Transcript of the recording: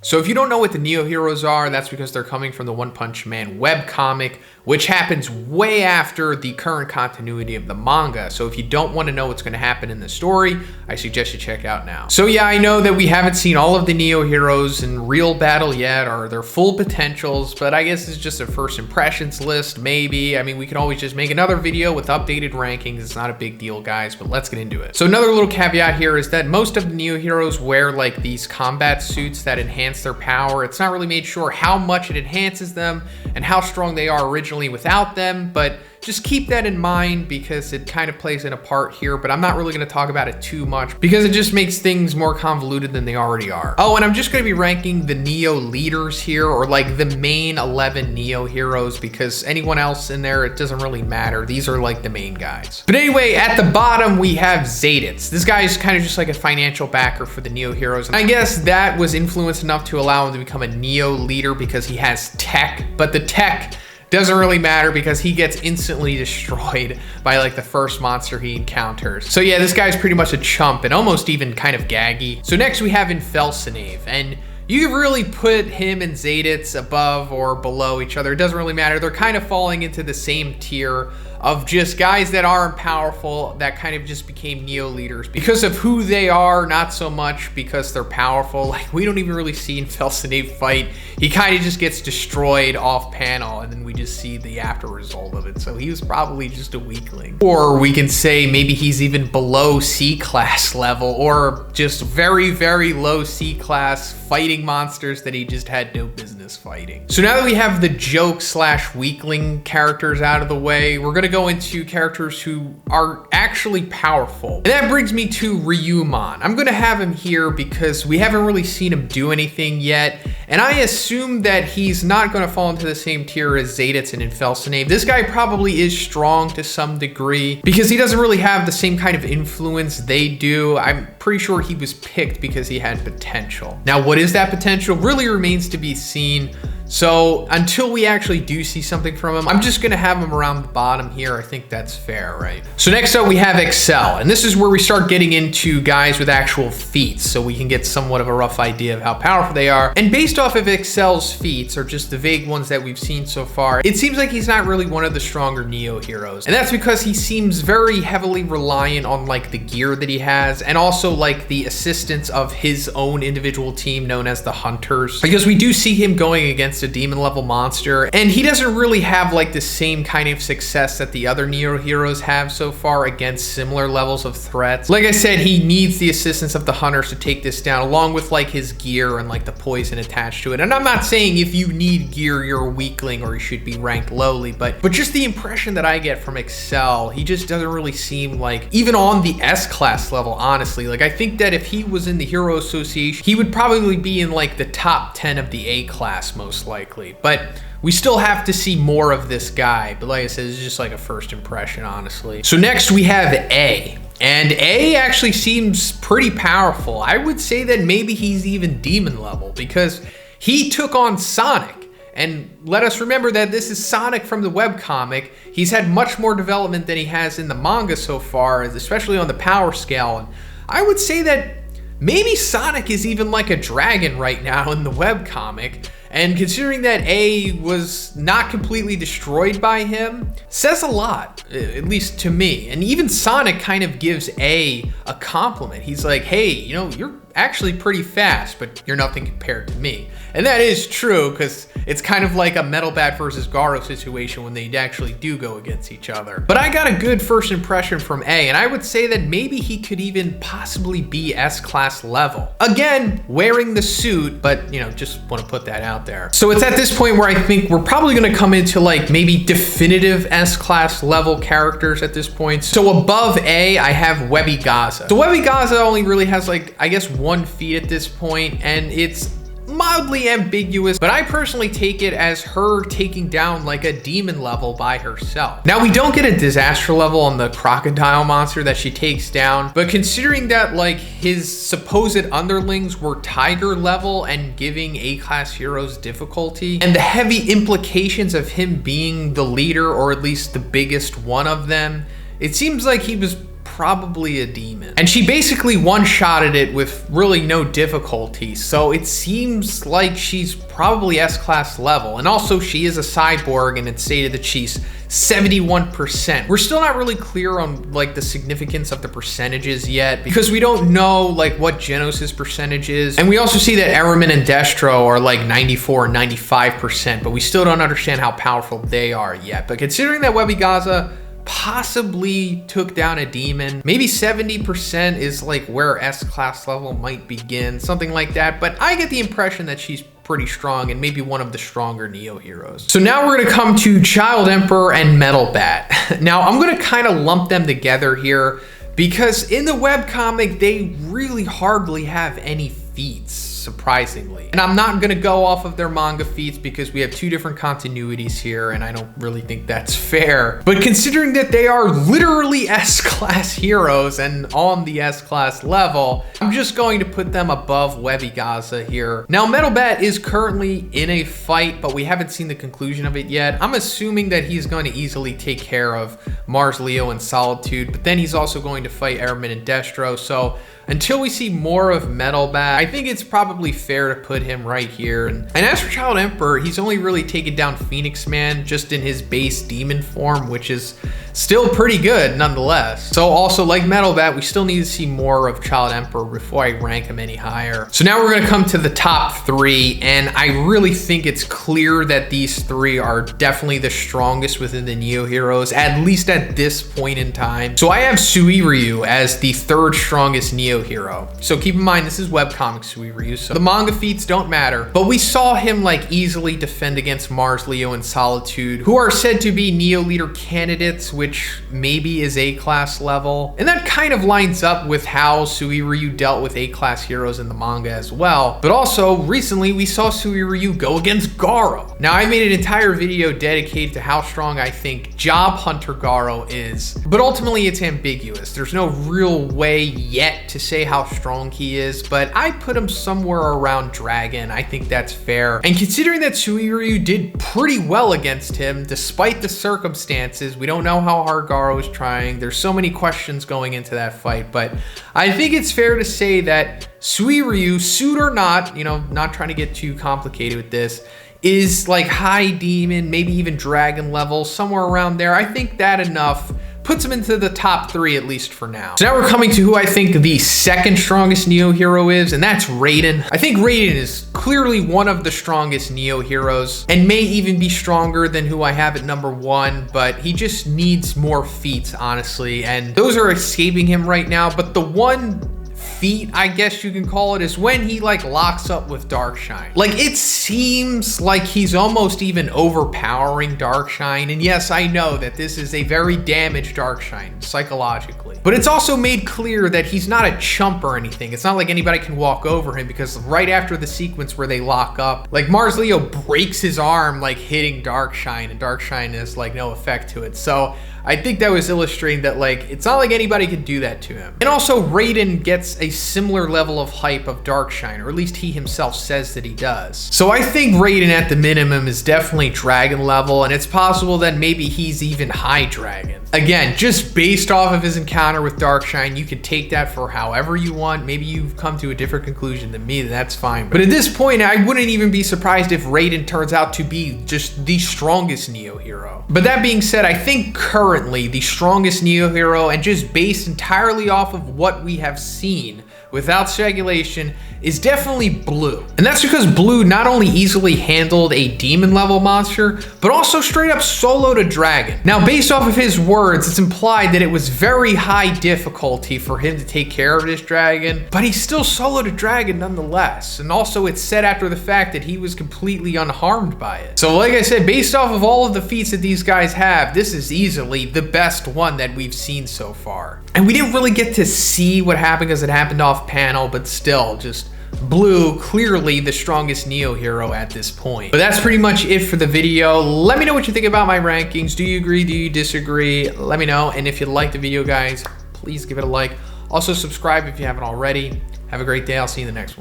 So if you don't know what the Neo Heroes are, that's because they're coming from the One Punch Man webcomic, which happens way after the current continuity of the manga. So if you don't want to know what's going to happen in the story, I suggest you check it out now. So yeah, I know that we haven't seen all of the Neo Heroes in real battle yet, or their full potentials, but I guess it's just a first impressions list, maybe. I mean, we can always just make another video with updated rankings. It's not a big deal, guys, but let's get into it. So another little caveat here is that most of the Neo Heroes wear like these combat suits that enhance their power. It's not really made sure how much it enhances them and how strong they are originally without them, but just keep that in mind because it kind of plays in a part here, but I'm not really going to talk about it too much because it just makes things more convoluted than they already are. Oh, and I'm just going to be ranking the Neo leaders here, or like the main 11 Neo heroes, because anyone else in there, it doesn't really matter. These are like the main guys. But anyway, at the bottom, we have Zayditz. This guy is kind of just like a financial backer for the Neo heroes. And I guess that was influence enough to allow him to become a Neo leader because he has tech, but the tech doesn't really matter because he gets instantly destroyed by like the first monster he encounters. So yeah, this guy's pretty much a chump and almost even kind of gaggy. So next we have Infelsinave, and you can really put him and Zayditz above or below each other. It doesn't really matter. They're kind of falling into the same tier of just guys that aren't powerful that kind of just became Neo leaders because of who they are, not so much because they're powerful. Like, we don't even really see Infelsinave fight. He kind of just gets destroyed off panel and then we just see the after result of it. So he was probably just a weakling. Or we can say maybe he's even below C-class level, or just very, very low C-class fighting monsters that he just had no business fighting. So now that we have the joke / weakling characters out of the way, we're gonna go into characters who are actually powerful. And that brings me to Ryuman. I'm gonna have him here because we haven't really seen him do anything yet, and I assume that he's not gonna fall into the same tier as Zayditz and Infelsinave. This guy probably is strong to some degree because he doesn't really have the same kind of influence they do. I'm pretty sure he was picked because he had potential. Now, what is that potential really remains to be seen. So until we actually do see something from him, I'm just gonna have him around the bottom here. I think that's fair, right? So next up we have Excel, and this is where we start getting into guys with actual feats, so we can get somewhat of a rough idea of how powerful they are. And based off of Excel's feats, or just the vague ones that we've seen so far, it seems like he's not really one of the stronger Neo heroes. And that's because he seems very heavily reliant on like the gear that he has, and also like the assistance of his own individual team known as the Hunters, because we do see him going against a demon level monster, and he doesn't really have like the same kind of success that the other Neo heroes have so far against similar levels of threats. Like I said, he needs the assistance of the Hunters to take this down, along with like his gear and like the poison attached to it. And I'm not saying if you need gear, you're a weakling or you should be ranked lowly, but just the impression that I get from Excel, he just doesn't really seem like, even on the S-class level, honestly. Like, I think that if he was in the Hero Association, he would probably be in like the top 10 of the A-class most likely, but we still have to see more of this guy. But like I said, it's just like a first impression, honestly. So next we have A. And A actually seems pretty powerful. I would say that maybe he's even demon level because he took on Sonic. And let us remember that this is Sonic from the webcomic. He's had much more development than he has in the manga so far, especially on the power scale. And I would say that maybe Sonic is even like a dragon right now in the webcomic. And considering that A was not completely destroyed by him, says a lot, at least to me. And even Sonic kind of gives A compliment. He's like, hey, you know, you're actually pretty fast, but you're nothing compared to me. And that is true, because it's kind of like a Metal Bat versus Garo situation when they actually do go against each other. But I got a good first impression from A, and I would say that maybe he could even possibly be S-class level. Again, wearing the suit, but you know, just want to put that out there. So it's at this point where I think we're probably going to come into like maybe definitive S-class level characters at this point. So above A, I have Webby Gaza. So Webby Gaza only really has like, I guess, one feat at this point, and it's mildly ambiguous, but I personally take it as her taking down like a demon level by herself. Now, we don't get a disaster level on the crocodile monster that she takes down, but considering that like his supposed underlings were tiger level and giving A-class heroes difficulty, and the heavy implications of him being the leader, or at least the biggest one of them, it seems like he was probably a demon. And she basically one-shotted it with really no difficulty, so it seems like she's probably S-class level. And also, she is a cyborg, and it's stated that she's 71%. We're still not really clear on like the significance of the percentages yet, because we don't know like what Genos's percentage is. And we also see that Ryuman and Destro are like 94 and 95%, but we still don't understand how powerful they are yet. But considering that Webby Gaza possibly took down a demon, maybe 70% is like where S-class level might begin, something like that. But I get the impression that she's pretty strong and maybe one of the stronger Neo heroes. So now we're gonna come to Child Emperor and Metal Bat. Now I'm gonna kind of lump them together here because in the webcomic, they really hardly have any feats, surprisingly. And I'm not gonna go off of their manga feats because we have two different continuities here, and I don't really think that's fair. But considering that they are literally S-class heroes and on the S-class level, I'm just going to put them above Webby Gaza here. Now, Metal Bat is currently in a fight, but we haven't seen the conclusion of it yet. I'm assuming that he's going to easily take care of Mars, Leo, and Solitude, but then he's also going to fight Ryuman and Destro. So until we see more of Metal Bat, I think it's probably fair to put him right here. And as for Child Emperor, he's only really taken down Phoenix Man just in his base demon form, which is still pretty good nonetheless. So also, like Metal Bat, we still need to see more of Child Emperor before I rank him any higher. So now we're gonna come to the top three, and I really think it's clear that these three are definitely the strongest within the Neo heroes, at least at this point in time. So I have Sui Ryu as the third strongest Neo hero. So keep in mind, this is webcomic Sui Ryu, so the manga feats don't matter, but we saw him like easily defend against Mars, Leo, and Solitude, who are said to be Neo leader candidates, which maybe is A-class level. And that kind of lines up with how Sui Ryu dealt with A-class heroes in the manga as well. But also, recently we saw Sui Ryu go against Garo. Now, I made an entire video dedicated to how strong I think Job Hunter Garo is, but ultimately it's ambiguous. There's no real way yet to say how strong he is, but I put him somewhere around Dragon. I think that's fair. And considering that Sui Ryu did pretty well against him, despite the circumstances, we don't know how hard Garo is trying. There's so many questions going into that fight, but I think it's fair to say that Sui Ryu, suit or not, you know, not trying to get too complicated with this, is like high demon, maybe even dragon level, somewhere around there. I think that enough puts him into the top three, at least for now. So now we're coming to who I think the second strongest Neo hero is, and that's Raiden. I think Raiden is clearly one of the strongest Neo heroes, and may even be stronger than who I have at number one, but he just needs more feats, honestly, and those are escaping him right now. But the one feat, I guess you can call it, is when he like locks up with Darkshine. Like, it seems like he's almost even overpowering Darkshine. And yes, I know that this is a very damaged Darkshine psychologically, but it's also made clear that he's not a chump or anything. It's not like anybody can walk over him, because right after the sequence where they lock up, like Mars Leo breaks his arm like hitting Darkshine, and Darkshine has like no effect to it. So I think that was illustrating that like it's not like anybody could do that to him. And also, Raiden gets a similar level of hype of Darkshine, or at least he himself says that he does. So I think Raiden at the minimum is definitely dragon level, and it's possible that maybe he's even high dragon. Again, just based off of his encounter with Darkshine, you could take that for however you want. Maybe you've come to a different conclusion than me, that's fine. But at this point, I wouldn't even be surprised if Raiden turns out to be just the strongest Neo hero. But that being said, I think currently the strongest Neo hero, and just based entirely off of what we have seen, without speculation, is definitely Blue. And that's because Blue not only easily handled a demon level monster, but also straight up soloed a dragon. Now, based off of his words, it's implied that it was very high difficulty for him to take care of this dragon, but he still soloed a dragon nonetheless. And also, it's said after the fact that he was completely unharmed by it. So like I said, based off of all of the feats that these guys have, this is easily the best one that we've seen so far. And we didn't really get to see what happened because it happened off panel, but still, just Blue, clearly the strongest Neo hero at this point. But that's pretty much it for the video. Let me know what you think about my rankings. Do you agree? Do you disagree? Let me know. And if you liked the video, guys, please give it a like. Also, subscribe if you haven't already. Have a great day. I'll see you in the next one.